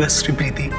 Anniversary प्रीति।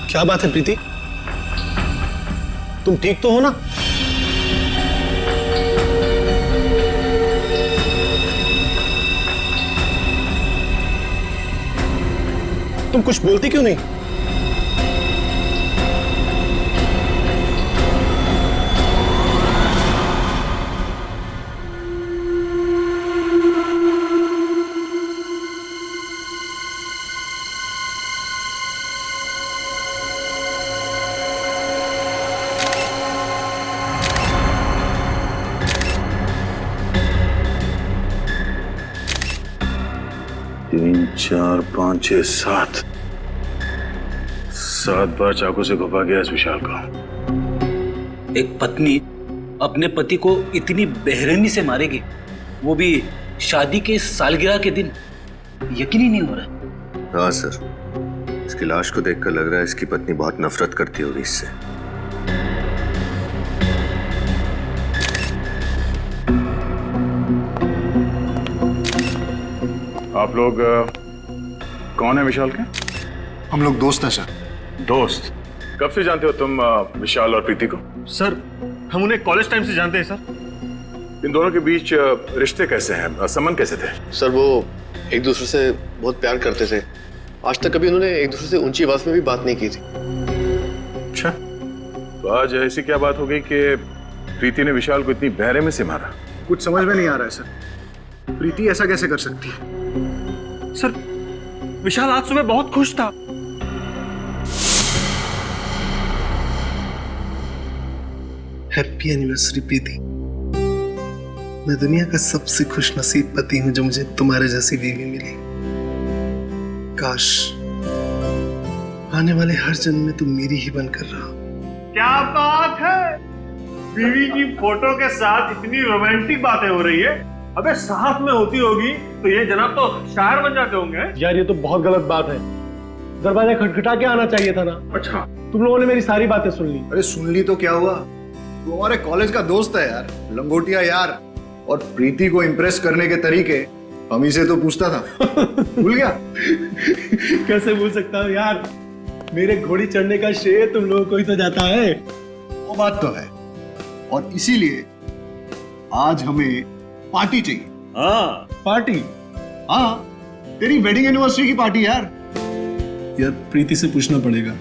क्या बात है प्रीति, तुम ठीक तो हो ना? तुम कुछ बोलती क्यों नहीं? तीन, चार, पाँच, छह, सात बार चाकू से घुपा गया इस विशाल का। एक पत्नी अपने पति को इतनी बेरहमी से मारेगी, वो भी शादी के सालगिरह के दिन, यकीन ही नहीं हो रहा। हाँ सर, इसकी लाश को देखकर लग रहा है इसकी पत्नी बहुत नफरत करती होगी इससे। आप लोग कौन है विशाल के? हम लोग दोस्त हैं सर। दोस्त? कब से जानते हो तुम विशाल और प्रीति को? सर हम उन्हें कॉलेज टाइम से जानते हैं सर। इन दोनों के बीच रिश्ते कैसे हैं, संबंध कैसे थे? सर वो एक दूसरे से बहुत प्यार करते थे। आज तक कभी उन्होंने एक दूसरे से ऊंची आवाज में भी बात नहीं की थी। अच्छा, तो आज ऐसी क्या बात हो गई कि प्रीति ने विशाल को इतनी बेरहमी से मारा? कुछ समझ में नहीं आ रहा है सर, प्रीति ऐसा कैसे कर सकती है? सर विशाल आज सुबह बहुत खुश था। हैप्पी एनिवर्सरी प्रीति। मैं दुनिया का सबसे खुशनसीब पति हूं जो मुझे तुम्हारे जैसी बीवी मिली। काश आने वाले हर जन्म में तुम मेरी ही बनकर रहो। क्या बात है, बीवी की फोटो के साथ इतनी रोमांटिक बातें हो रही है। अबे साथ में होती होगी तो ये जनाब तो शायर बन जाते होंगे। यार ये तो बहुत गलत बात है, दरवाजा खटखटा के आना चाहिए था ना। अच्छा, तुम लोगों ने मेरी सारी बातें सुन ली। अरे सुन ली तो क्या हुआ, तू हमारे कॉलेज का दोस्त है यार, लंगोटिया यार। और प्रीति को इम्प्रेस करने के तरीके हम ही से तो पूछता था। भूल गया? कैसे भूल सकता हूँ यार, मेरे घोड़ी चढ़ने का श्रेय तुम लोगों को ही तो जाता है। वो बात तो है, और इसीलिए आज हमें पार्टी चाहिए। हाँ पार्टी? हाँ, तेरी वेडिंग एनिवर्सरी की पार्टी यार। यार प्रीति से पूछना पड़ेगा।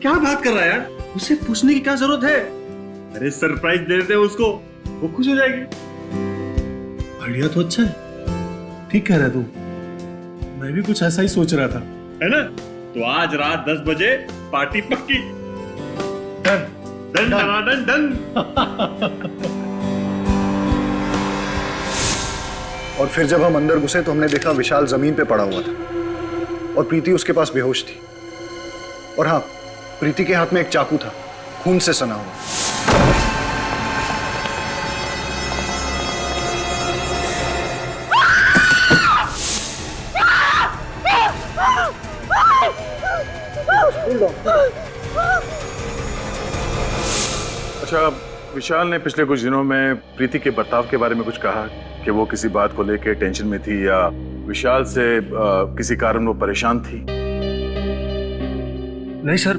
क्या बात कर रहा है यार, उसे पूछने की क्या जरूरत है। अरे सरप्राइज दे देते उसको, वो खुश हो जाएगी। आइडिया तो अच्छा है, ठीक कह रहा है तू। मैं भी कुछ ऐसा ही सोच रहा था, है ना? तो आज रात 10 बजे पार्टी पक्की। Done done done done done. और फिर जब हम अंदर घुसे तो हमने देखा विशाल जमीन पे पड़ा हुआ था। और प्रीति उसके पास बेहोश थी। और हाँ, प्रीति के हाथ में एक चाकू था, खून से सना हुआ। अच्छा, विशाल ने पिछले कुछ दिनों में प्रीति के बर्ताव के बारे में कुछ कहा कि वो किसी बात को लेकर टेंशन में थी या विशाल से किसी कारण वो परेशान थी? नहीं सर,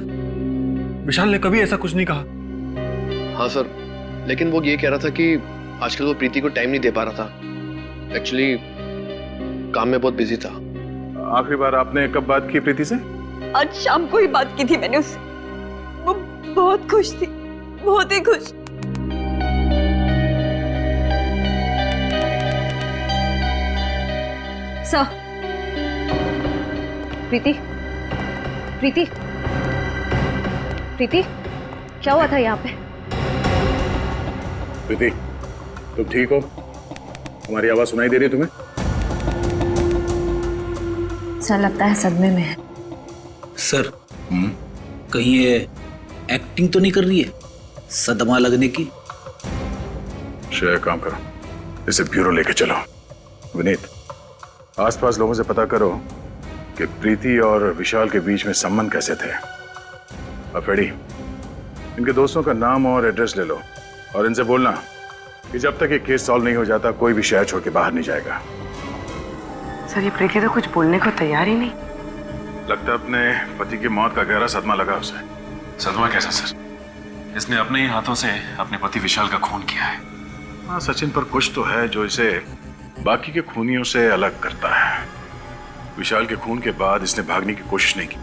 विशाल ने कभी ऐसा कुछ नहीं कहा। हाँ सर, लेकिन वो ये कह रहा था कि आजकल वो प्रीति को टाइम नहीं दे पा रहा था। एक्चुअली काम में बहुत बिजी था। आखिरी बार आपने कब बात की प्रीति से? आज शाम को ही बात की थी मैंने उससे। वो बहुत खुश थी, बहुत ही खुश। सर, प्रीति, प्रीति, प्रीति, क्या हुआ था यहाँ पे? प्रीति, तुम ठीक हो? हमारी आवाज सुनाई दे रही है तुम्हें? सर, लगता है सदमे में है। सर, कहीं ये एक्टिंग तो नहीं कर रही है सदमा लगने की? शायद काम करो, इसे ब्यूरो लेके चलो। विनीत, आसपास लोगों से पता करो कि प्रीति और विशाल के बीच में संबंध कैसे थे। अफेड़ी, इनके दोस्तों का नाम और एड्रेस ले लो और इनसे बोलना कि जब तक ये केस सॉल्व नहीं हो जाता कोई भी शहर छोड़ के बाहर नहीं जाएगा। सर, ये प्रीति तो कुछ बोलने को तैयार ही नहीं। लगता है अपने पति की मौत का गहरा सदमा लगा उसे। सदमा कैसा सर? इसने अपने ही हाथों से अपने पति विशाल का खून किया है। हाँ, सचिन, पर कुछ तो है जो इसे बाकी के खूनियों से अलग करता है। विशाल के खून के बाद इसने भागने की कोशिश नहीं की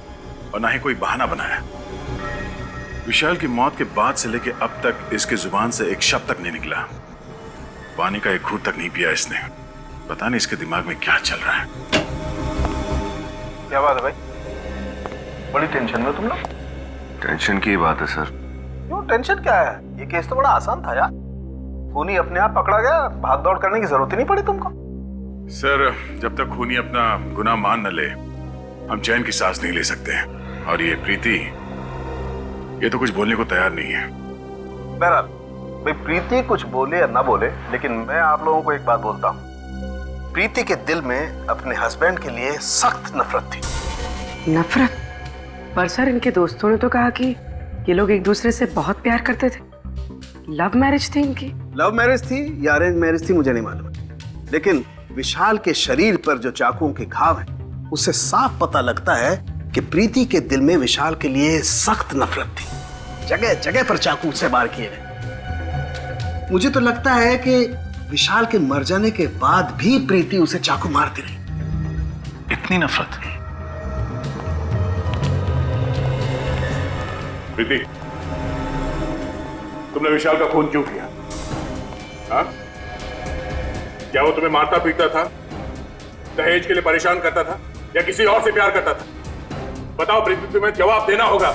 और ना ही कोई बहाना बनाया। विशाल की मौत के बाद से लेके अब तक इसकी जुबान से एक शब्द तक नहीं निकला। पानी का एक घूंट तक नहीं पिया इसने। पता नहीं इसके दिमाग में क्या चल रहा है। क्या बात है भाई? बड़ी टेंशन में तुम लोग? टेंशन की बात है सर। क्यों टेंशन क्या है? ये केस तो बड़ा आसान था यार। खूनी अपने आप पकड़ा गया, भाग दौड़ करने की जरूरत ही नहीं पड़ी तुमको। सर, जब तक खूनी अपना गुनाह मान न ले हम चैन की सांस नहीं ले सकते। और ये प्रीति, ये तो कुछ बोलने को तैयार नहीं है। बहरहाल भाई, प्रीति कुछ बोले या ना बोले, लेकिन मैं आप लोगों को एक बात बोलता हूँ। प्रीति के दिल में अपने हस्बैंड के लिए सख्त नफरत थी। नफरत? पर सर, इनके दोस्तों ने तो कहा कि ये लोग एक दूसरे से बहुत प्यार करते थे। लव मैरिज थी इनकी। लव मैरिज थी या अरेंज मैरिज थी मुझे नहीं मालूम, लेकिन विशाल के शरीर पर जो चाकुओं के घाव हैं, उससे साफ पता लगता है कि प्रीति के दिल में विशाल के लिए सख्त नफरत थी। जगह जगह पर चाकू से वार किए गए। मुझे तो लगता है कि विशाल के मर जाने के बाद भी प्रीति उसे चाकू मारती रही। इतनी नफरत? प्रीति, तुमने विशाल का खून क्यों किया? हाँ? क्या वो तुम्हें मारता पीटता था, दहेज के लिए परेशान करता था या किसी और से प्यार करता था? बताओ प्रीति, तुम्हें जवाब देना होगा।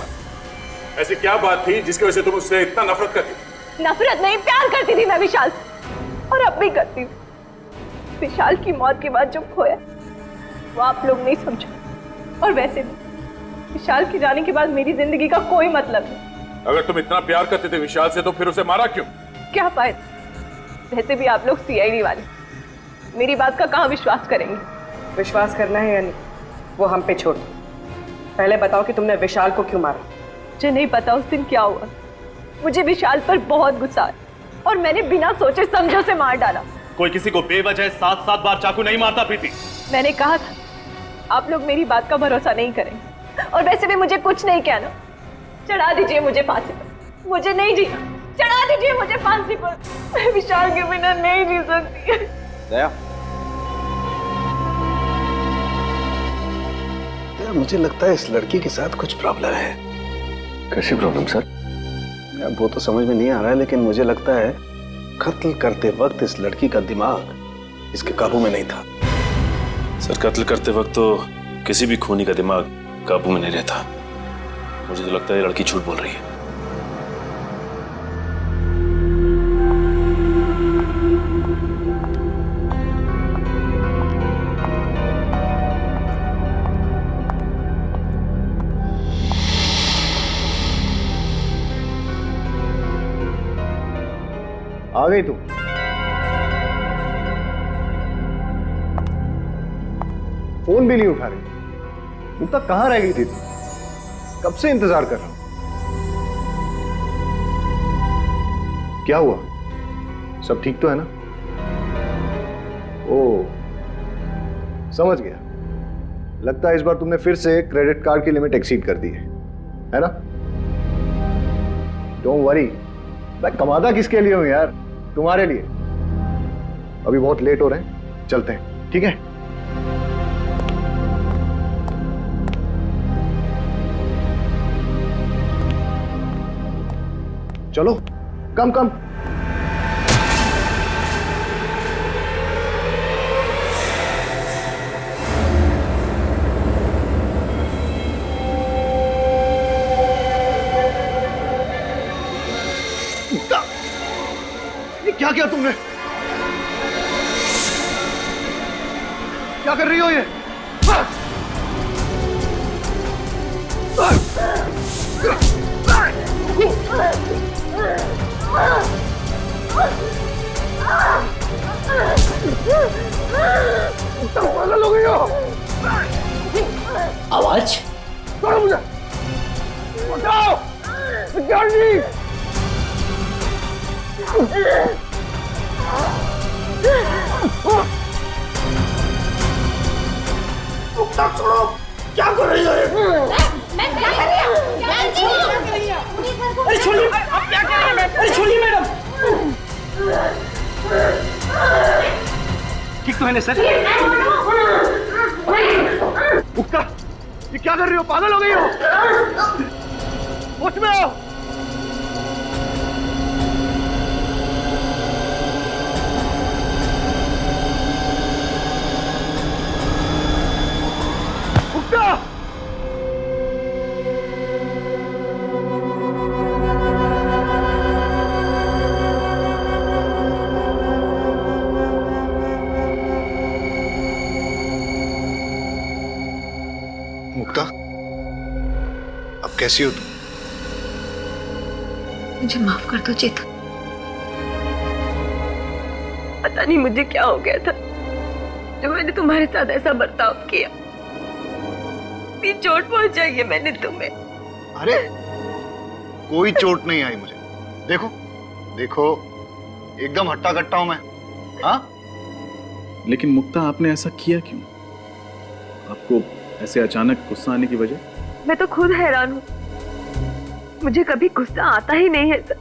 ऐसी क्या बात थी जिसकी वजह से तुम उससे इतना नफरत करती? नफरत नहीं, प्यार करती थी मैं विशाल से, और अब भी करती हूँ। विशाल की मौत के बाद जो खोया वो आप लोग नहीं समझे। और वैसे भी विशाल के जाने के बाद मेरी जिंदगी का कोई मतलब नहीं। अगर तुम इतना प्यार करते थे विशाल से तो फिर उसे मारा क्यों? क्या फायदा? वैसे भी आप लोग सीआईडी वाले मेरी बात का कहाँ विश्वास करेंगे? विश्वास करना है या नहीं, वो हम पे छोड़ दो। पहले बताओ कि तुमने विशाल को क्यों मारा? मुझे नहीं पता उस दिन क्या हुआ। मुझे विशाल पर बहुत गुस्सा आया और मैंने बिना सोचे समझे उसे मार डाला। कोई किसी को बेवजह 7-7 बार चाकू नहीं मारता प्रीति। मैंने कहा था आप लोग मेरी बात का भरोसा नहीं करेंगे, और वैसे भी मुझे कुछ नहीं कहना। चढ़ा दीजिए मुझे फांसी पर, मुझे नहीं जीना। चढ़ा दीजिए मुझे फांसी पर, मैं विशाल के बिना नहीं जी सकती। दया, मुझे लगता है इस लड़की के साथ कुछ प्रॉब्लम है। कैसी प्रॉब्लम सर? यार वो तो समझ में नहीं आ रहा है, लेकिन मुझे लगता है कत्ल करते वक्त इस लड़की का दिमाग इसके काबू में नहीं था। सर, कत्ल करते वक्त तो किसी भी खूनी का दिमाग काबू में नहीं रहता। मुझे तो लगता है ये लड़की झूठ बोल रही है। आ गई तुम? फोन भी नहीं उठा रही। मुक्ता कहाँ रह गई थी तुम? कब से इंतजार कर रहा हूं। क्या हुआ? सब ठीक तो है ना? ओ, समझ गया। लगता है इस बार तुमने फिर से क्रेडिट कार्ड की लिमिट एक्सीड कर दी है ना? डोंट वरी, मैं कमाता किसके लिए हूं यार? तुम्हारे लिए। अभी बहुत लेट हो रहे हैं, चलते हैं, ठीक है? चलो, कम कम। ये क्या किया तुमने? क्या कर रही हो ये? पागल हो गई हो? आवाज छोड़ो मुझे! बचाओ! सिक्योरिटी! छोड़ो! क्या कर रही हो ये? मैं क्या कर रही हूँ? अरे छोड़िए, आप क्या कर रहे हैं? अरे छोड़िए मैडम। ठीक तो है ना सर? मुक्ता, ये क्या कर रही हो? पागल हो गई हो? होश में आओ! मुक्ता! मुक्ता, अब कैसी हो तुम? मुझे माफ कर दो चेतन। पता नहीं मुझे क्या हो गया था जो मैंने तुम्हारे साथ ऐसा बर्ताव किया। इतनी चोट पहुंचाई है मैंने तुम्हें। अरे, कोई चोट नहीं आई मुझे। देखो, देखो, एकदम हट्टा कट्टा हूं मैं। हाँ? लेकिन मुक्ता, आपने ऐसा किया क्यों? आपको ऐसे अचानक गुस्सा आने की वजह? मैं तो खुद हैरान हूँ, मुझे कभी गुस्सा आता ही नहीं है सर।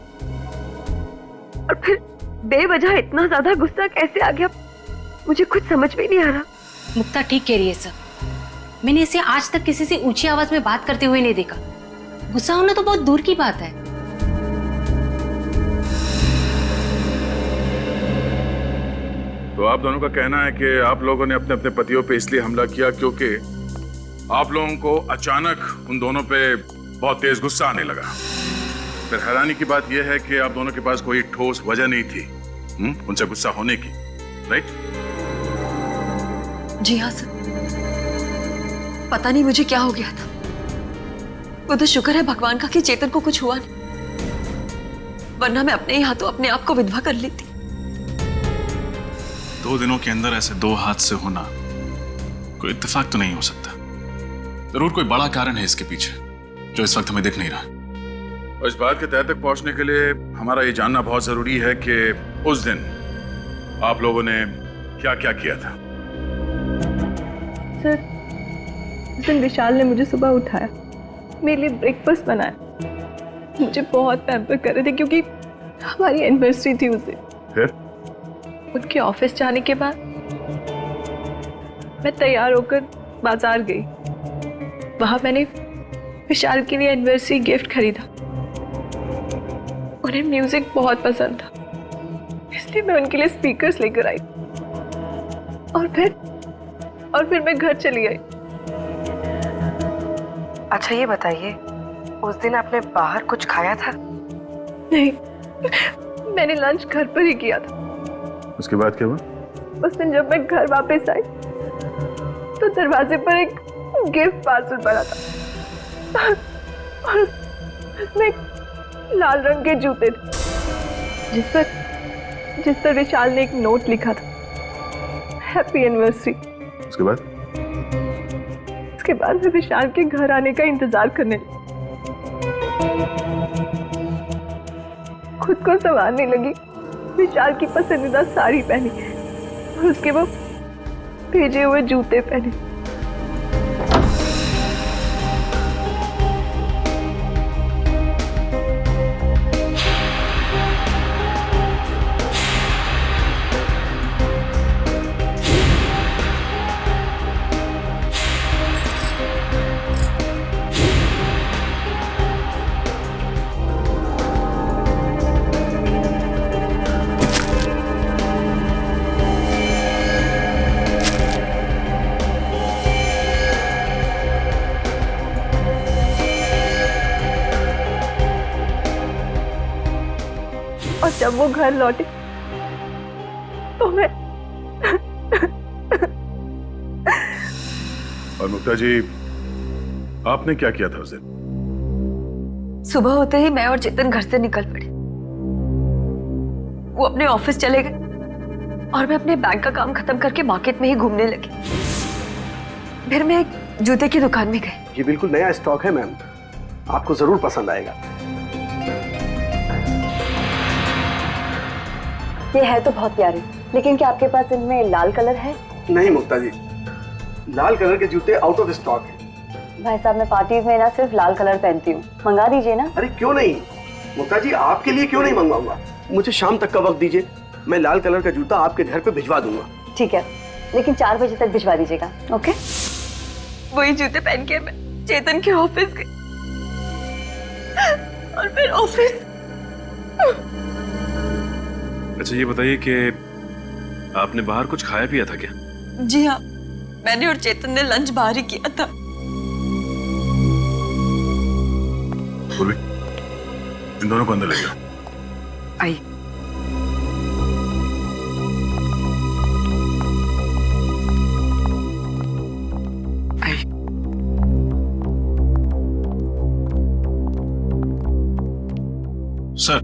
और फिर बेवजह इतना ज्यादा गुस्सा कैसे आ गया मुझे कुछ समझ में नहीं आ रहा। मुक्ता ठीक कह रही है सर। मैंने इसे आज तक किसी से ऊंची आवाज में बात करते हुए नहीं देखा। गुस्सा होना तो बहुत दूर की बात है। तो आप दोनों का कहना है कि आप लोगों ने अपने अपने पतियों पे इसलिए हमला किया क्योंकि आप लोगों को अचानक उन दोनों पे बहुत तेज गुस्सा आने लगा। फिर हैरानी की बात यह है कि आप दोनों के पास कोई ठोस वजह नहीं थी उनसे गुस्सा होने की, राइट? जी हाँ सर, पता नहीं मुझे क्या हो गया था। वो तो शुक्र है भगवान का कि चेतन को कुछ हुआ नहीं, वरना मैं अपने ही हाथों अपने आप को विधवा कर लेती। 2 दिनों के अंदर ऐसे 2 हादसे होना कोई इत्तेफाक तो नहीं हो सकता। जरूर कोई बड़ा कारण है इसके पीछे जो इस वक्त हमें दिख नहीं रहा। और इस बात के तह तक पहुंचने के लिए हमारा ये जानना बहुत जरूरी है कि उस दिन आप लोगों ने क्या क्या किया था। सर, उस दिन विशाल ने मुझे सुबह उठाया, मेरे लिए ब्रेकफास्ट बनाया, मुझे बहुत पैम्पर कर रहे थे क्योंकि हमारी एनिवर्सरी थी उस दिन। फिर उनके ऑफिस जाने के बाद मैं तैयार होकर बाजार गई। वहां मैंने विशाल के लिए एनिवर्सरी गिफ्ट खरीदा। उन्हें म्यूजिक बहुत पसंद था, इसलिए मैं उनके लिए स्पीकर्स लेकर आई और फिर मैं घर चली आई। अच्छा ये बताइए, उस दिन आपने बाहर कुछ खाया था? नहीं, मैंने लंच घर पर ही किया था। उसके बाद क्या हुआ? उस दिन जब मैं घर वापस आई तो दरवाजे पर एक गिफ्ट पार्सल पड़ा था और उसमें लाल रंग के जूते थे जिस पर जिस पर विशाल ने एक नोट लिखा था, हैप्पी एनिवर्सरी। उसके बाद उसके बाद मैं विशाल के घर आने का इंतजार करने लगी। खुद को संवारने लगी, विशाल की पसंदीदा साड़ी पहनी और उसके वो भेजे हुए जूते पहने। और जब वो घर लौटे तो मैं और मुक्ता जी, आपने क्या किया था उस दिन? सुबह होते ही मैं और चेतन घर से निकल पड़े। वो अपने ऑफिस चले गए और मैं अपने बैंक का काम खत्म करके मार्केट में ही घूमने लगी। फिर मैं एक जूते की दुकान में गई। ये बिल्कुल नया स्टॉक है मैम, आपको जरूर पसंद आएगा। ये है तो बहुत प्यारे, लेकिन क्या आपके पास इनमें लाल कलर है? नहीं मुक्ता जी, लाल कलर के जूते आउट ऑफ स्टॉक है। भाई साहब, मैं पार्टीज में ना सिर्फ लाल कलर पहनती हूँ, मंगा दीजिए ना। अरे क्यों नहीं मुक्ता जी, आपके लिए क्यों नहीं मंगवाऊंगा। मुझे शाम तक का वक्त दीजिए, मैं लाल कलर का जूता आपके घर पे भिजवा दूंगा। ठीक है, लेकिन 4 बजे तक भिजवा दीजिएगा। ओके। वही जूते पहन के मैं चेतन के ऑफिस गई और फिर ऑफिस। अच्छा ये बताइए कि आपने बाहर कुछ खाया पिया था क्या? जी हाँ, मैंने और चेतन ने लंच बाहर ही किया था। इन दोनों को अंदर ले जाओ। आई। सर,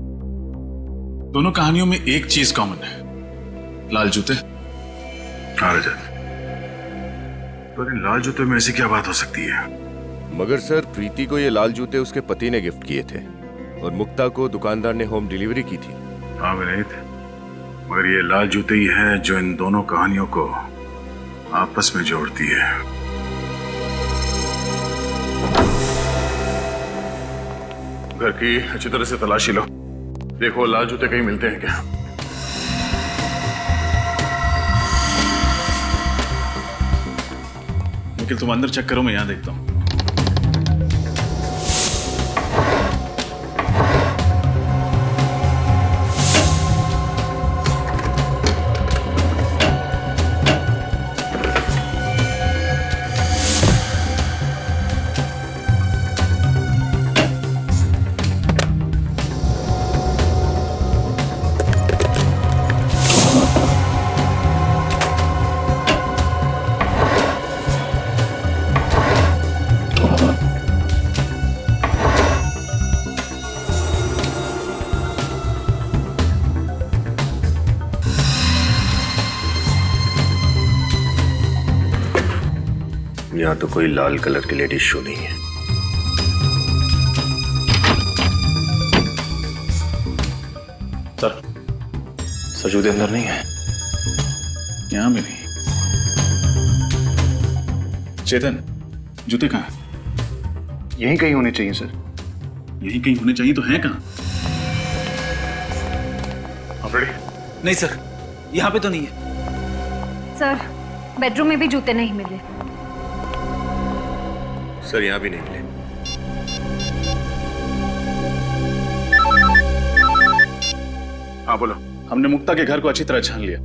दोनों कहानियों में एक चीज कॉमन है, लाल जूते। हाँ रजत, तो इन लाल जूते में ऐसी क्या बात हो सकती है? मगर सर, प्रीति को ये लाल जूते उसके पति ने गिफ्ट किए थे और मुक्ता को दुकानदार ने होम डिलीवरी की थी। हाँ विनीत, मगर ये लाल जूते ही है जो इन दोनों कहानियों को आपस में जोड़ती है। घर की अच्छी तरह से तलाशी लो, देखो लाल जूते कहीं मिलते हैं क्या। निखिल तुम अंदर चेक करो, मैं यहां देखता हूं। यहाँ तो कोई लाल कलर की लेडीज शू नहीं है। सर जूते अंदर नहीं है, यहां भी नहीं। चेतन, जूते कहाँ हैं? यहीं कहीं होने चाहिए सर। यहीं कहीं होने चाहिए, तो हैं कहाँ? नहीं सर, यहाँ पे तो नहीं है। सर, बेडरूम में भी जूते नहीं मिले। सर यहाँ भी नहीं मिले। हाँ बोलो। हमने मुक्ता के घर को अच्छी तरह छान लिया,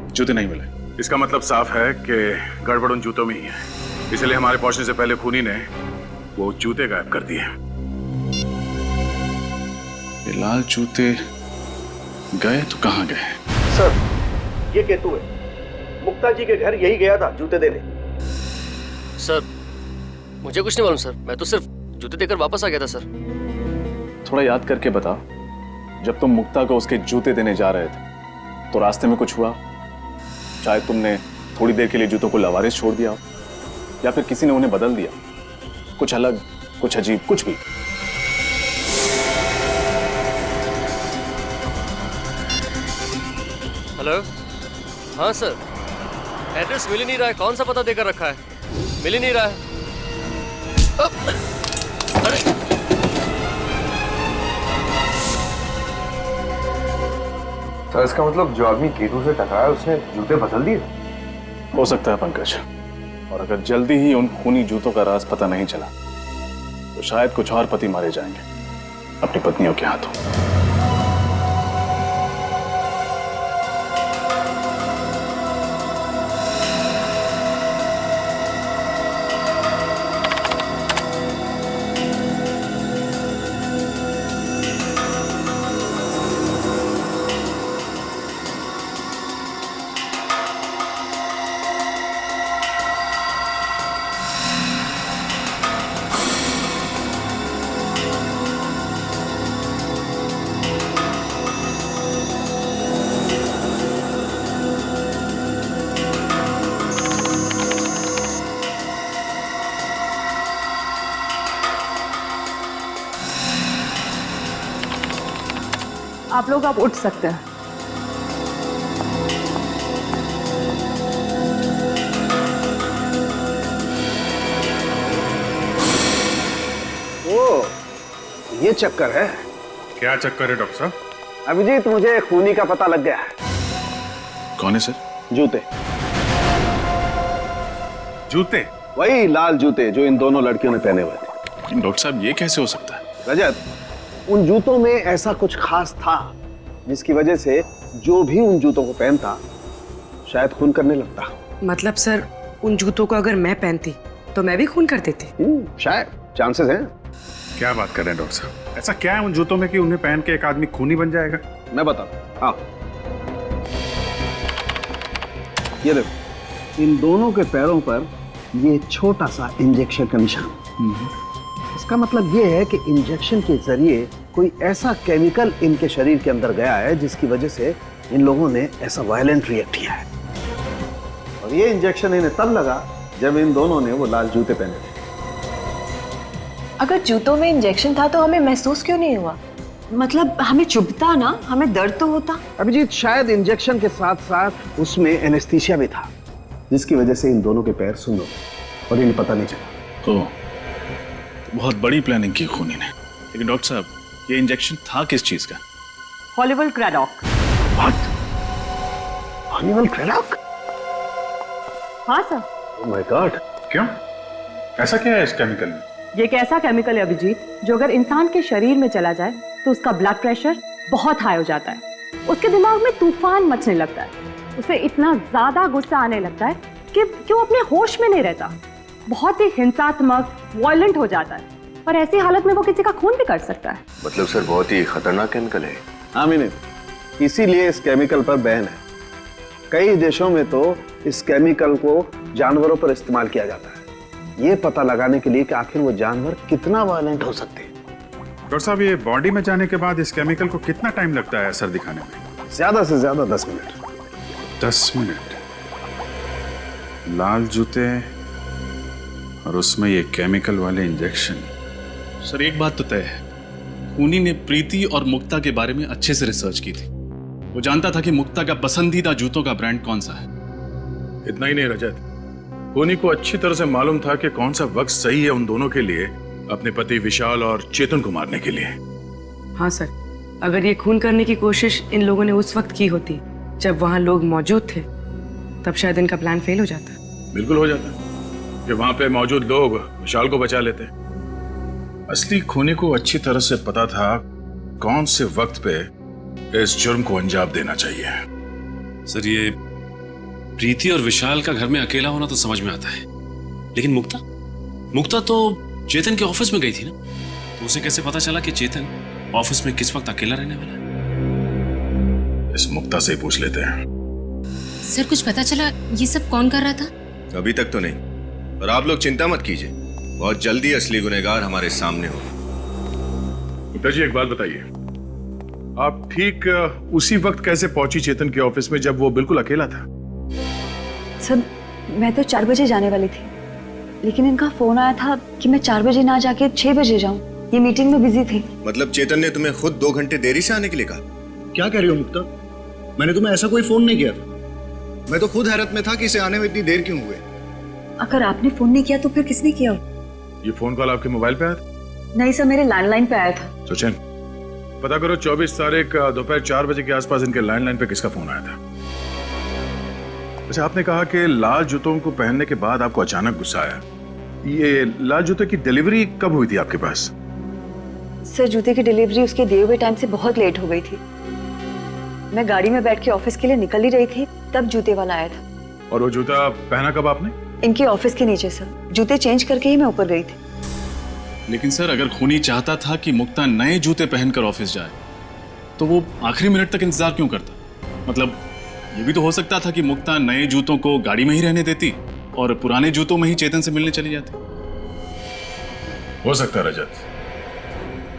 जूते नहीं मिले। इसका मतलब साफ है कि गड़बड़ उन जूतों में ही है, इसलिए हमारे पहुंचने से पहले खूनी ने वो जूते गायब कर दिए। ये लाल जूते गए तो कहाँ गए? सर, ये केतु है, मुक्ता जी के घर यही गया था जूते देने। सर मुझे कुछ नहीं मालूम सर, मैं तो सिर्फ जूते देकर वापस आ गया था सर। थोड़ा याद करके बता, जब तुम मुक्ता को उसके जूते देने जा रहे थे तो रास्ते में कुछ हुआ, शायद तुमने थोड़ी देर के लिए जूतों को लवारिस छोड़ दिया हो, या फिर किसी ने उन्हें बदल दिया, कुछ अलग, कुछ अजीब, कुछ भी। हेलो, हाँ सर, एड्रेस मिल ही नहीं रहा है। कौन सा पता देकर रखा है? मिल ही नहीं रहा है। अरे सर, इसका मतलब जो आदमी केतु से टकराया उसने जूते बदल दिए? हो सकता है पंकज, और अगर जल्दी ही उन खूनी जूतों का राज पता नहीं चला तो शायद कुछ और पति मारे जाएंगे अपनी पत्नियों के हाथों। आप लोग उठ सकते हैं। ओ, ये चक्कर है। क्या चक्कर है डॉक्टर साहब? अभिजीत, मुझे खूनी का पता लग गया है। कौन है सर? जूते। जूते? वही लाल जूते जो इन दोनों लड़कियों ने पहने हुए थे। डॉक्टर साहब, ये कैसे हो सकता है? रजत, उन जूतों में ऐसा कुछ खास था जिसकी वजह से जो भी उन जूतों को पहनता शायद खून करने लगता। मतलब सर, उन जूतों को अगर मैं पहनती तो मैं भी खून कर देती? शायद, चांसेस हैं। क्या बात कर रहे हैं डॉक्टर साहब? ऐसा क्या है उन जूतों में कि उन्हें पहन के एक आदमी खूनी बन जाएगा? मैं बताता हूं। हाँ, ये देखो, इन दोनों के पैरों पर ये छोटा सा इंजेक्शन का निशान। इसका मतलब ये है कि इंजेक्शन के जरिए कोई ऐसा केमिकल इनके शरीर के अंदर गया है जिसकी वजह से इन लोगों ने ऐसा वायलेंट रिएक्ट किया है। और ये इंजेक्शन इन्हें तब लगा जब इन दोनों ने वो लाल जूते पहने थे। अगर जूतों में इंजेक्शन था तो हमें महसूस क्यों नहीं हुआ? मतलब हमें चुभता ना, हमें दर्द तो होता। अभिजीत, शायद इंजेक्शन के साथ साथ उसमें एनेस्थीसिया भी था जिसकी वजह से इन दोनों के पैर सुन्न हो गए और इन्हें पता नहीं चला। तो बहुत बड़ी प्लानिंग की खूनी ने। लेकिन डॉक्टर साहब, ये इंजेक्शन था किस चीज का? हॉलीवुड क्रेडॉक। What? हॉलीवुड क्रेडॉक? हाँ सर। Oh my God! क्यों? ऐसा क्या है इस केमिकल में? ये एक ऐसा केमिकल है अभिजीत जो अगर इंसान के शरीर में चला जाए तो उसका ब्लड प्रेशर बहुत हाई हो जाता है, उसके दिमाग में तूफान मचने लगता है, उसे इतना ज्यादा गुस्सा आने लगता है कि वो अपने होश में नहीं रहता, बहुत ही हिंसात्मक, वायलेंट हो जाता है, और ऐसी हालत में वो किसी का खून भी कर सकता है। मतलब सर, बहुत ही खतरनाक केमिकल है। हाँ मीने, इसीलिए इस केमिकल पर बैन है। कई देशों में तो इस केमिकल को जानवरों पर इस्तेमाल किया जाता है, ये पता लगाने के लिए कि आखिर वो जानवर कितना वायलेंट हो सकते हैं। डॉक्टर साहब, ये बॉडी में जाने के बाद इस केमिकल को कितना टाइम लगता है असर दिखाने में? ज्यादा से ज्यादा 10 मिनट। 10 मिनट? लाल जूते और उसमें ये केमिकल वाले इंजेक्शन। सर, एक बात तो तय है, खूनी ने प्रीति और मुक्ता के बारे में अच्छे से रिसर्च की थी। वो जानता था कि मुक्ता का पसंदीदा जूतों का ब्रांड कौन सा है। इतना ही नहीं रजत, खूनी को अच्छी तरह से मालूम था कि कौन सा वक्त सही है उन दोनों के लिए अपने पति विशाल और चेतन को मारने के लिए। हाँ सर, अगर ये खून करने की कोशिश इन लोगों ने उस वक्त की होती जब वहां लोग मौजूद थे, तब शायद इनका प्लान फेल हो जाता। बिल्कुल हो जाता कि वहां पे मौजूद लोग विशाल को बचा लेते। असली खूनी को अच्छी तरह से पता था कौन से वक्त पे इस जुर्म को अंजाम देना चाहिए। सर, ये प्रीति और विशाल का घर में अकेला होना तो समझ में आता है, लेकिन मुक्ता तो चेतन के ऑफिस में गई थी ना, तो उसे कैसे पता चला कि चेतन ऑफिस में किस वक्त अकेला रहने वाला है? इस मुक्ता से पूछ लेते हैं। सर, कुछ पता चला ये सब कौन कर रहा था? अभी तक तो नहीं, और आप लोग चिंता मत कीजिए, बहुत जल्दी असली गुनहगार हमारे सामने होगा। मुक्ता जी, एक बात बताइए, आप ठीक उसी वक्त कैसे पहुंची चेतन के ऑफिस में जब वो बिल्कुल अकेला था? सर मैं तो 4 बजे जाने वाली थी, लेकिन इनका फोन आया था कि मैं 4 बजे ना जाके 6 बजे जाऊं। ये मीटिंग में बिजी थे। मतलब चेतन ने तुम्हें खुद 2 घंटे देरी से आने के लिए कहा? क्या कह रही हो मुक्ता? मैंने तुम्हें ऐसा कोई फोन नहीं किया था। मैं तो खुद हैरत में था कि इसे आने में इतनी देर क्यों हुई। अगर आपने फोन नहीं किया तो फिर किसने किया? ये फोन कॉल आपके मोबाइल पे आया था? नहीं सर, मेरे लैंडलाइन पे आया था। सचिन, पता करो 24 तारीख दोपहर 4 बजे के आसपास इनके लैंडलाइन पे किसका फोन आया था। वैसे आपने कहा कि लाल जूतों को पहनने के बाद आपको अचानक गुस्सा आया। ये लाल जूते की डिलीवरी कब हुई थी आपके पास? सर जूते की डिलीवरी उसके दिए हुए टाइम से बहुत लेट हो गई थी। मैं गाड़ी में बैठ के ऑफिस के लिए निकल ही रही थी, तब जूते वाला आया था। और वो जूता पहना कब आपने? इनके ऑफिस के नीचे सर, जूते चेंज करके ही मैं ऊपर गई थी। लेकिन सर अगर खूनी चाहता था कि मुक्ता नए जूते पहनकर ऑफिस जाए तो वो आखिरी मिनट तक इंतजार क्यों करता? मतलब ये भी तो हो सकता था कि मुक्ता नए जूतों को गाड़ी में ही रहने देती और पुराने जूतों में ही चेतन से मिलने चली जाती। हो सकता है रजत,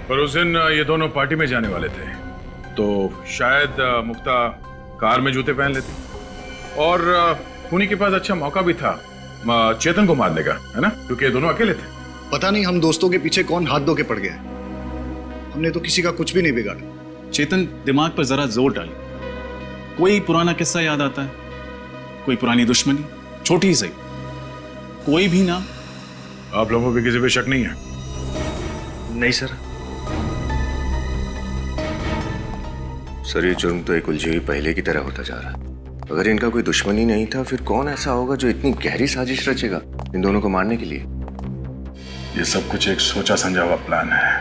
पर उस दिन ये दोनों पार्टी में जाने वाले थे तो शायद मुक्ता कार में जूते पहन लेती और खूनी के पास अच्छा मौका भी था चेतन को मारने का, है ना, क्योंकि ये दोनों अकेले थे। पता नहीं हम दोस्तों के पीछे कौन हाथ धो के पड़ गया। हमने तो किसी का कुछ भी नहीं बिगाड़ा। चेतन दिमाग पर जरा जोर डाली, कोई पुराना किस्सा याद आता है, कोई पुरानी दुश्मनी, छोटी ही सही, कोई भी ना। आप लोगों को किसी पे शक नहीं है? नहीं सर। सर ये जुर्म तो एक उलझी हुई पहले की तरह होता जा रहा। अगर इनका कोई दुश्मनी नहीं था फिर कौन ऐसा होगा जो इतनी गहरी साजिश रचेगा इन दोनों को मारने के लिए? ये सब कुछ एक सोचा समझा हुआ प्लान है।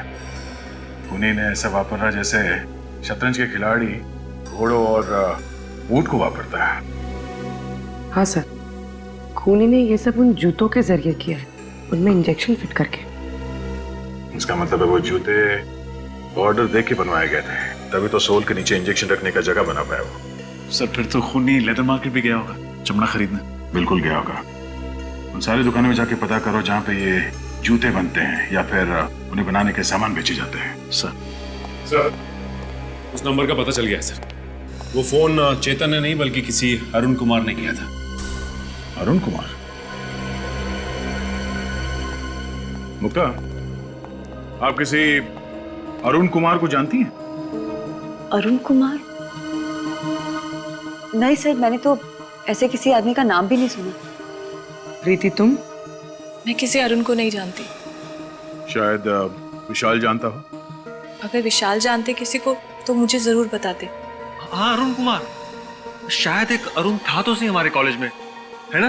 खूनी ने ऐसा वापरा जैसे शतरंज के खिलाड़ी घोड़ों और ऊंट को वापरता है। हाँ सर, खूनी ने ये सब उन जूतों के जरिए किया है, उनमें इंजेक्शन फिट करके। इसका मतलब है वो जूते ऑर्डर दे के बनवाए गए थे, तभी तो सोल के नीचे इंजेक्शन रखने का जगह बना पाया वो। सर फिर तो खूनी लेदर मार्केट भी गया होगा चमड़ा खरीदने। बिल्कुल गया होगा। उन सारी दुकानों में जाके पता करो जहाँ पे ये जूते बनते हैं या फिर उन्हें बनाने के सामान बेचे जाते हैं। सर उस नंबर का पता चल गया है सर। वो फोन चेतन ने नहीं बल्कि किसी अरुण कुमार ने किया था। अरुण कुमार? मुक्ता, आप किसी अरुण कुमार को जानती हैं? अरुण कुमार? नहीं सर, मैंने तो ऐसे किसी आदमी का नाम भी नहीं सुना। प्रीति तुम? मैं किसी अरुण को नहीं जानती। शायद विशाल जानता हो। अगर विशाल जानते किसी को तो मुझे जरूर बताते। हाँ अरुण कुमार, शायद एक अरुण था तो सही हमारे कॉलेज में, है ना?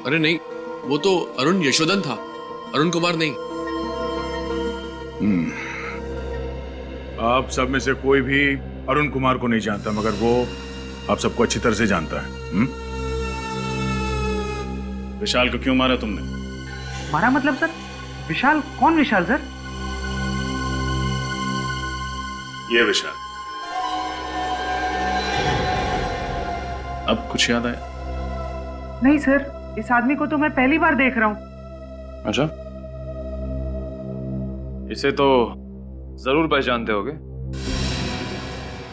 अरे नहीं, वो तो अरुण यशोधन था, अरुण कुमार नहीं। आप सब में से कोई भी अरुण कुमार को नहीं जानता, मगर वो आप सबको अच्छी तरह से जानता है। विशाल को क्यों मारा तुमने? मारा मतलब सर? विशाल? कौन विशाल सर? ये विशाल। अब कुछ याद आया? नहीं सर, इस आदमी को तो मैं पहली बार देख रहा हूँ। अच्छा, इसे तो जरूर पहचानते होगे।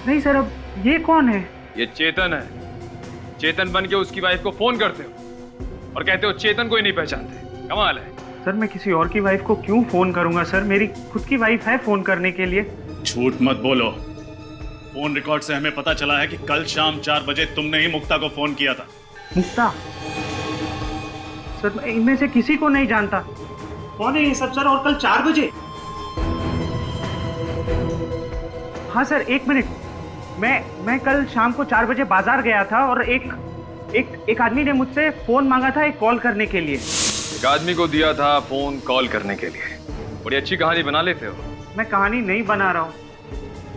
नहीं सर, अब ये कौन है? ये चेतन है। चेतन बन के उसकी वाइफ को फोन करते हो और कहते हो चेतन को ही नहीं पहचानते। कमाल है। सर मैं किसी और की वाइफ को क्यों फोन करूंगा सर? मेरी खुद की वाइफ है फोन करने के लिए। झूठ मत बोलो। फोन रिकॉर्ड से हमें पता चला है कि कल शाम 4 बजे तुमने ही मुक्ता को फोन किया था। मुक्ता? सर मैं इनमें से किसी को नहीं जानता। कौन है ये सब सर? और कल 4 बजे? हाँ सर, 1 मिनट। मैं कल शाम को 4 बजे बाजार गया था और एक आदमी ने मुझसे फोन मांगा था एक कॉल करने के लिए। एक आदमी को दिया था फोन कॉल करने के लिए। बड़ी अच्छी कहानी बना लेते हो। मैं कहानी नहीं बना रहा हूँ,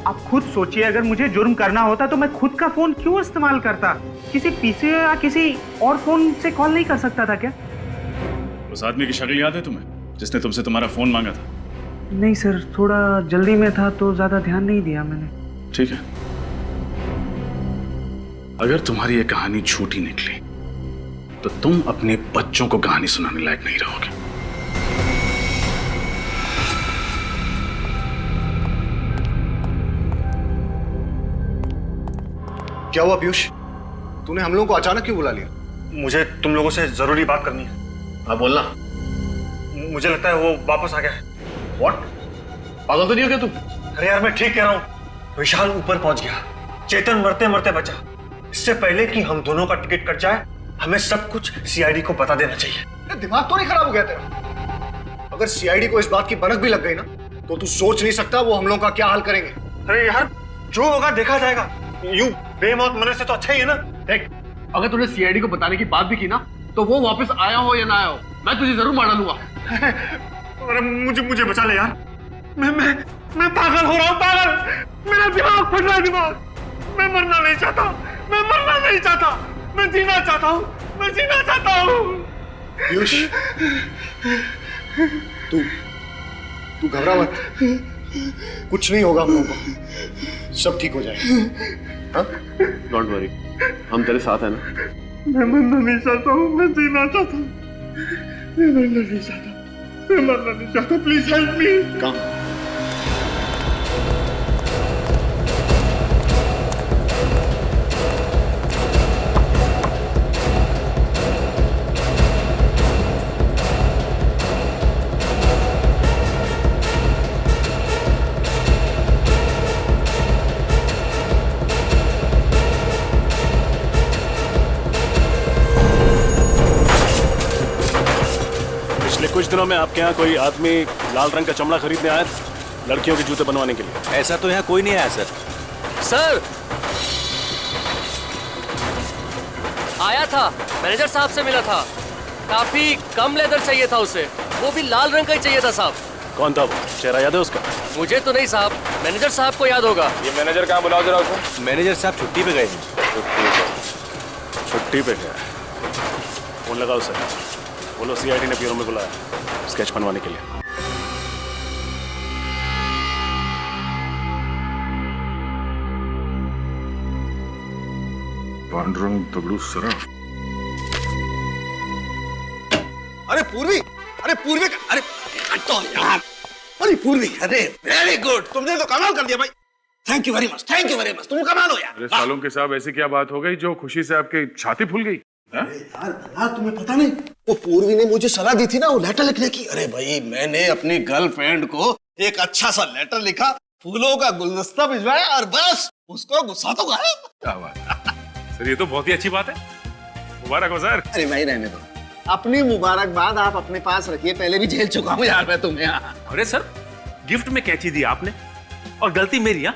आप खुद सोचिए। अगर मुझे जुर्म करना होता तो मैं खुद का फोन क्यों इस्तेमाल करता? किसी पीसी या किसी और फोन से कॉल नहीं कर सकता था क्या? उस आदमी की शक्ल याद है तुम्हें जिसने तुमसे तुम्हारा फोन मांगा था? नहीं सर, थोड़ा जल्दी में था तो ज्यादा ध्यान नहीं दिया मैंने। ठीक है, अगर तुम्हारी ये कहानी झूठी निकली तो तुम अपने बच्चों को कहानी सुनाने लायक नहीं रहोगे। क्या हुआ पीयूष? तूने हम लोगों को अचानक क्यों बुला लिया? मुझे तुम लोगों से जरूरी बात करनी है। हाँ बोलना। मुझे लगता है वो वापस आ गया है। What? पागल तो नहीं हो क्या तू? अरे यार मैं ठीक कह रहा हूँ। विशाल ऊपर पहुंच गया, चेतन मरते मरते बचा। इससे पहले कि हम दोनों का टिकट कट जाए, हमें सब कुछ सीआईडी को बता देना चाहिए। दिमाग तो नहीं खराब हो गया तेरा? अगर सीआईडी को इस बात की भनक भी लग गई ना, तो तू सोच नहीं सकता वो हम लोगों का क्या हाल करेंगे। अरे यार जो होगा देखा जाएगा। यूं बेमौत मरने से तो अच्छा ही है ना। देख, अगर तूने सीआईडी को बताने की बात भी की ना, तो वो वापस आया हो या ना आया हो, मैं तुझे जरूर मार डालूंगा। अरे मुझे बचा ले यार। मैं पागल हो रहा हूँ, पागल। मेरा दिमाग फट रहा है, दिमाग। मैं मरना नहीं चाहता, मैं मरना नहीं चाहता, मैं जीना चाहता हूँ, मैं जीना चाहता हूँ। पीयूष, तू घबरा मत, कुछ नहीं होगा हम लोगों को, सब ठीक हो जाएगा। डोंट वरी, हम तेरे साथ हैं ना। मैं मरना नहीं चाहता हूँ, मैं जीना चाहता हूँ। मैं मरना नहीं चाहता, मैं मरना नहीं चाहता। Please help me. कम। कुछ दिनों में आपके यहाँ कोई आदमी लाल रंग का चमड़ा खरीदने आया था लड़कियों के जूते बनवाने के लिए? ऐसा तो यहाँ कोई नहीं आया सर। सर आया था, मैनेजर साहब से मिला था। काफी कम लेदर चाहिए था उसे, वो भी लाल रंग का ही चाहिए था साहब। कौन था वो? चेहरा याद है उसका? मुझे तो नहीं साहब, मैनेजर साहब को याद होगा। ये मैनेजर कहाँ, बुलाओ जरा उसको। मैनेजर साहब छुट्टी पे गए हैं। छुट्टी पे गया? फोन लगाओ सर, बोलो सीआईडी ने ब्यूरो में बुलाया स्केच बनवाने के लिए। पांडुरंग दगड़ू सराफ। अरे पूर्वी, अरे तो यार, अरे पूर्वी, अरे वेरी गुड, तुमने तो कमाल कर दिया भाई। Thank you very much, thank you very much, तुम कमाल हो यार। अरे सालों के साहब, ऐसी क्या बात हो गई जो खुशी से आपकी छाती फूल गई? यार तुम्हें पता नहीं, वो पूर्वी ने मुझे सलाह दी थी ना वो लेटर लिखने की। अरे भाई मैंने अपनी गर्लफ्रेंड को एक अच्छा सा लेटर लिखा, फूलों का गुलदस्ता भिजवाया और बस उसको गुस्सा तो गायब। क्या बात सर, ये तो बहुत ही अच्छी बात है। मुबारक हो सर। अरे भाई रहने दो, अपनी मुबारकबाद आप अपने पास रखिए, पहले भी झेल चुका हूँ यार मैं तुम्हें। अरे सर, गिफ्ट में कैंची दी आपने और गलती मेरी। यार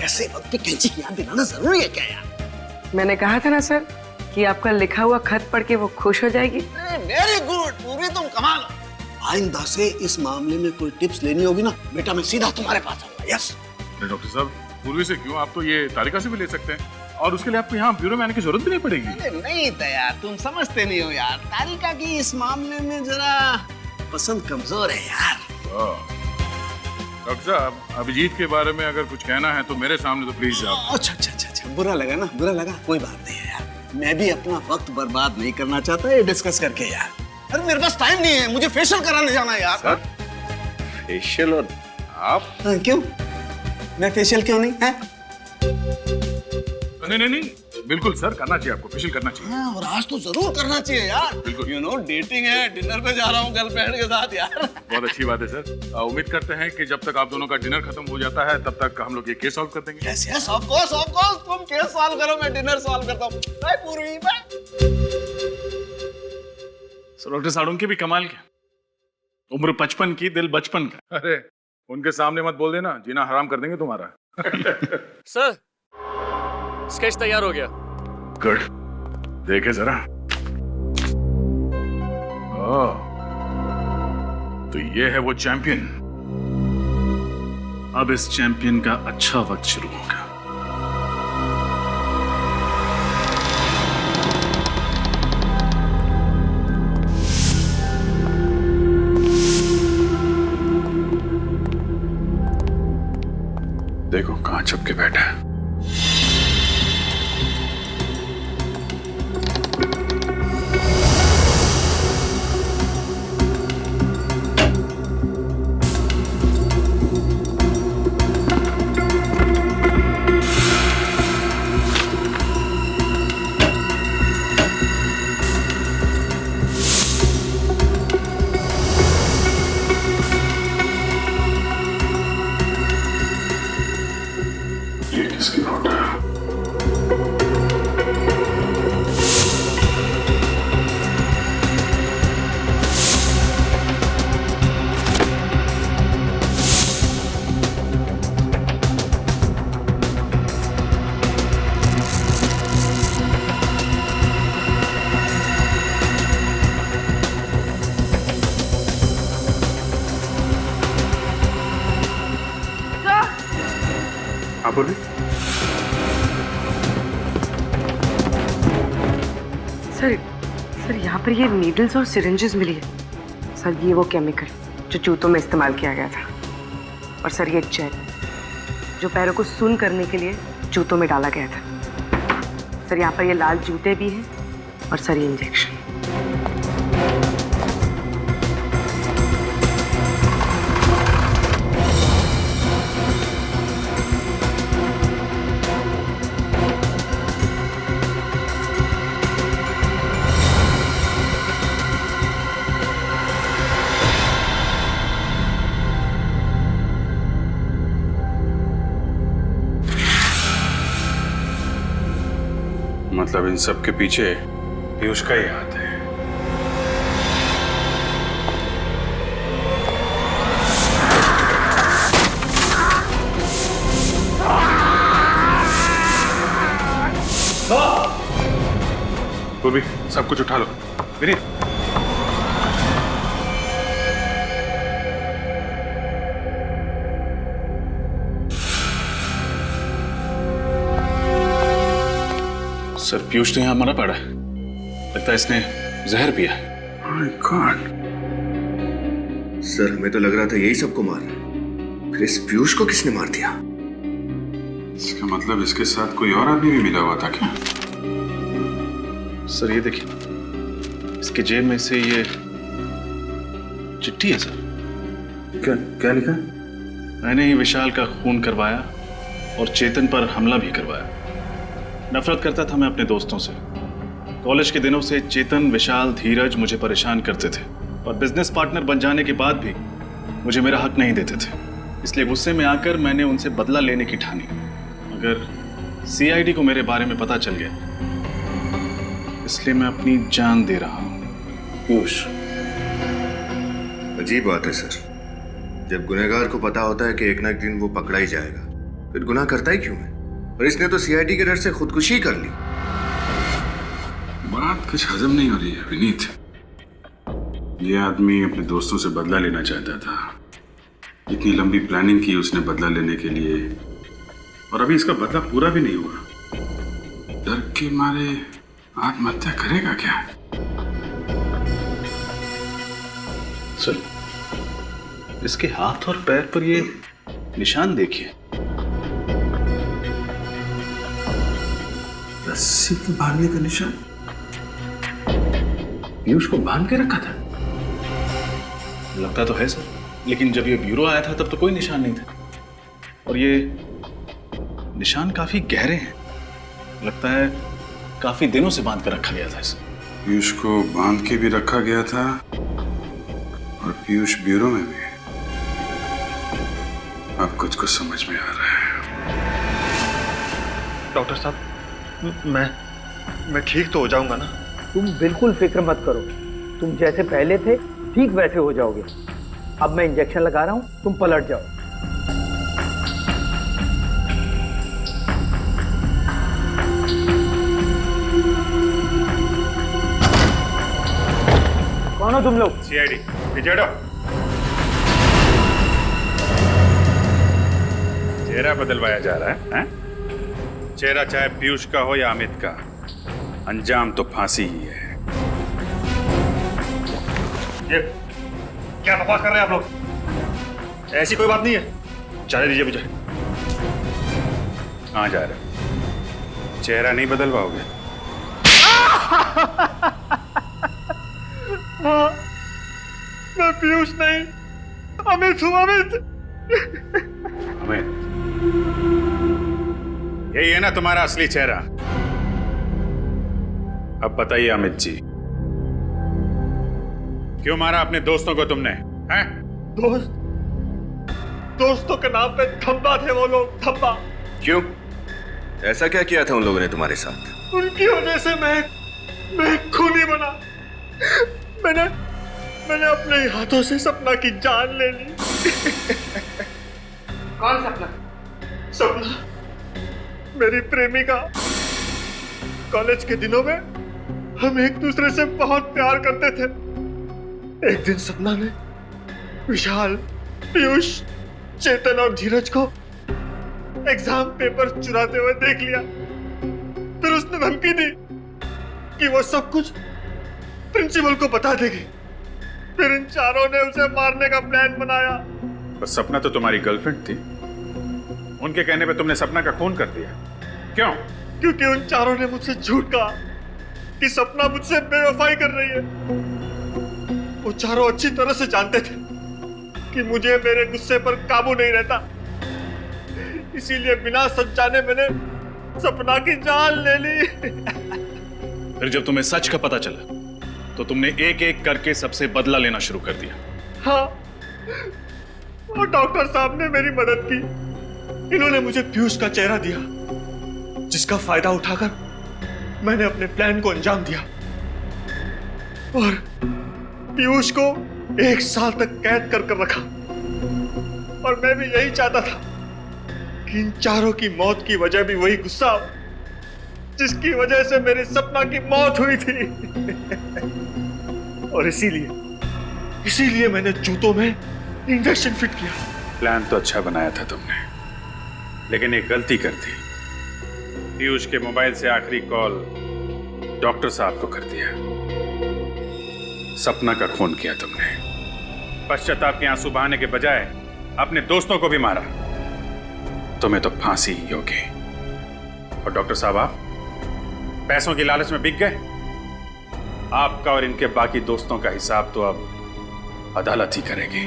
ऐसे वक्त पे कैंची की याद दिलाना जरूरी है क्या यार? मैंने कहा था ना सर कि आपका लिखा हुआ खत पढ़ के वो खुश हो जाएगी। वेरी गुड पूरी, तुम कमाल हो। आइंदा से इस मामले में कोई टिप्स लेनी होगी ना बेटा, मैं सीधा तुम्हारे पास आऊंगा। यस डॉक्टर साहब, पूर्वी से क्यों, आप तो ये तालिका से भी ले सकते हैं और उसके लिए आपको यहाँ ब्यूरो में आने की जरूरत भी नहीं पड़ेगी। नहीं था यार, तुम समझते नहीं हो यार, तालिका की इस मामले में जरा पसंद कमजोर है यार। डॉक्टर साहब, अभिजीत के बारे में अगर कुछ कहना है तो मेरे सामने तो प्लीज आप। अच्छा, बुरा लगा ना, बुरा लगा, कोई बात नहीं है यार। मैं भी अपना वक्त बर्बाद नहीं करना चाहता ये डिस्कस करके यार। अरे मेरे पास टाइम नहीं है, मुझे फेशियल कराने जाना है यार। फेशियल? और आप? क्यों, मैं फेशियल क्यों नहीं है? नहीं, बिल्कुल सर, करना चाहिए आपको, फेशियल करना चाहिए। हाँ, और आज तो जरूर करना चाहिए यार। यू नो डेटिंग है, डिनर पे जा रहा हूँ गर्लफ्रेंड के साथ यार। बहुत अच्छी बात है सर। उम्मीद करते हैं कि जब तक आप दोनों का डिनर खत्म हो जाता है तब तक हम लोग ये केस सॉल्व कर देंगे। यस ऑफ कोर्स, तुम केस सॉल्व करो, मैं डिनर सॉल्व करता हूँ। बाय पूर्वी, बाय। सर डॉक्टर साहब उनकी भी कमाल क्या, उम्र 55 की, दिल बचपन का। अरे उनके सामने मत बोल देना, जीना हराम कर देंगे तुम्हारा। सर स्केच तैयार हो गया। गुड, देखे जरा। तो ये है वो चैंपियन। अब इस चैंपियन का अच्छा वक्त शुरू होगा। देखो कहां छुप के बैठा है। इसकी फोटो। आप बोलिए। सर यहाँ पर ये नीडल्स और सिरिंजेस मिली है। सर ये वो केमिकल जो जूतों में इस्तेमाल किया गया था। और सर ये जेल जो पैरों को सुन्न करने के लिए जूतों में डाला गया था। सर यहाँ पर ये लाल जूते भी हैं और सर ये इंजेक्शन। मतलब इन सब के पीछे पीयूष का ही हाथ है। पूर्वी, सब कुछ उठा लो। विनीत, सर पीयूष तो यहाँ मरा पड़ा है। लगता है इसने जहर पिया है। My God. सर हमें तो लग रहा था यही सबको मार रहा है। फिर इस पीयूष को किसने मार दिया? इसका मतलब इसके साथ कोई और आदमी भी मिला हुआ था क्या? सर ये देखिए, इसके जेब में से ये चिट्ठी है सर। क्या क्या लिखा? मैंने ही विशाल का खून करवाया और चेतन पर हमला भी करवाया। नफरत करता था मैं अपने दोस्तों से। कॉलेज के दिनों से चेतन, विशाल, धीरज मुझे परेशान करते थे और बिजनेस पार्टनर बन जाने के बाद भी मुझे मेरा हक नहीं देते थे। इसलिए गुस्से में आकर मैंने उनसे बदला लेने की ठानी। अगर सीआईडी को मेरे बारे में पता चल गया, इसलिए मैं अपनी जान दे रहा हूं। पीयूष, अजीब बात है सर। जब गुनहगार को पता होता है कि एक ना एक दिन वो पकड़ा ही जाएगा, फिर गुनाह करता ही क्यों है? और इसने तो सीआईडी के डर से खुदकुशी कर ली। बात कुछ हजम नहीं हो रही है विनीत। ये आदमी अपने दोस्तों से बदला लेना चाहता था। इतनी लंबी प्लानिंग की उसने बदला लेने के लिए, और अभी इसका बदला पूरा भी नहीं हुआ। डर के मारे आत्महत्या करेगा क्या? सर, इसके हाथ और पैर पर ये निशान देखिए। रस्सी के बांधने का निशान। पीयूष को बांध के रखा था। लगता तो है सर, लेकिन जब ये ब्यूरो आया था तब तो कोई निशान नहीं था। और ये निशान काफी गहरे हैं। लगता है काफी दिनों से बांध कर रखा गया था इसे। पीयूष को बांध के भी रखा गया था और पीयूष ब्यूरो में भी। अब कुछ समझ में आ रहा है। डॉक्टर साहब, मैं ठीक तो हो जाऊंगा ना? तुम बिल्कुल फिक्र मत करो। तुम जैसे पहले थे ठीक वैसे हो जाओगे। अब मैं इंजेक्शन लगा रहा हूं, तुम पलट जाओ। कौन हो तुम लोग? सीआईडी, पीछे हटो। चेहरा बदलवाया जा रहा है? चेहरा चाहे पीयूष का हो या अमित का, अंजाम तो फांसी ही है। ये क्या बकवास कर रहे हैं आप लोग? ऐसी कोई बात नहीं है। जाने दीजिए मुझे। कहाँ जा रहे हो? चेहरा नहीं बदलवाओगे? मैं पीयूष नहीं, अमित हूँ। अमित, यही है ना तुम्हारा असली चेहरा? अब बताइए अमित जी, क्यों मारा अपने दोस्तों को तुमने? हैं? दोस्तों के नाम पे धब्बा थे वो लोग। धब्बा। क्यों? ऐसा क्या किया था उन लोगों ने तुम्हारे साथ? उनकी वजह से मैं खूनी बना। मैंने अपने ही हाथों से सपना की जान ले ली। कौन सपना? सपना मेरी प्रेमिका। कॉलेज के दिनों में हम एक दूसरे से बहुत प्यार करते थे। एक दिन सपना ने विशाल, पीयूष, चेतन और धीरज को एग्जाम पेपर चुराते हुए देख लिया। फिर उसने धमकी दी कि वो सब कुछ प्रिंसिपल को बता देगी। फिर इन चारों ने उसे मारने का प्लान बनाया। बस सपना तो तुम्हारी गर्लफ्रेंड थी। उनके कहने पे तुमने सपना का खून कर दिया। क्यों? क्योंकि उन चारों ने मुझसे झूठ कहा कि सपना मुझसे बेवफाई कर रही है। वो चारों अच्छी तरह से जानते थे कि मुझे मेरे गुस्से पर काबू नहीं रहता। इसीलिए बिना सच जाने मैंने सपना की जान ले ली। फिर जब तुम्हें सच का पता चला तो तुमने एक एक करके सबसे बदला लेना शुरू कर दिया। हाँ, और डॉक्टर साहब ने मेरी मदद की। इन्होंने मुझे पीयूष का चेहरा दिया, जिसका फायदा उठाकर मैंने अपने प्लान को अंजाम दिया और पीयूष को 1 साल तक कैद कर रखा। और मैं भी यही चाहता था कि इन चारों की मौत की वजह भी वही गुस्सा हो जिसकी वजह से मेरी सपना की मौत हुई थी। और इसीलिए मैंने जूतों में इंजेक्शन फिट किया। प्लान तो अच्छा बनाया था तुमने, लेकिन एक गलती कर दी। पीयूष के मोबाइल से आखिरी कॉल डॉक्टर साहब को कर दिया। सपना का खून किया तुमने। पश्चाताप के आंसू बहाने के बजाय अपने दोस्तों को भी मारा। तुम्हें तो फांसी ही होगी। और डॉक्टर साहब, आप पैसों की लालच में बिक गए। आपका और इनके बाकी दोस्तों का हिसाब तो अब अदालत ही करेगी।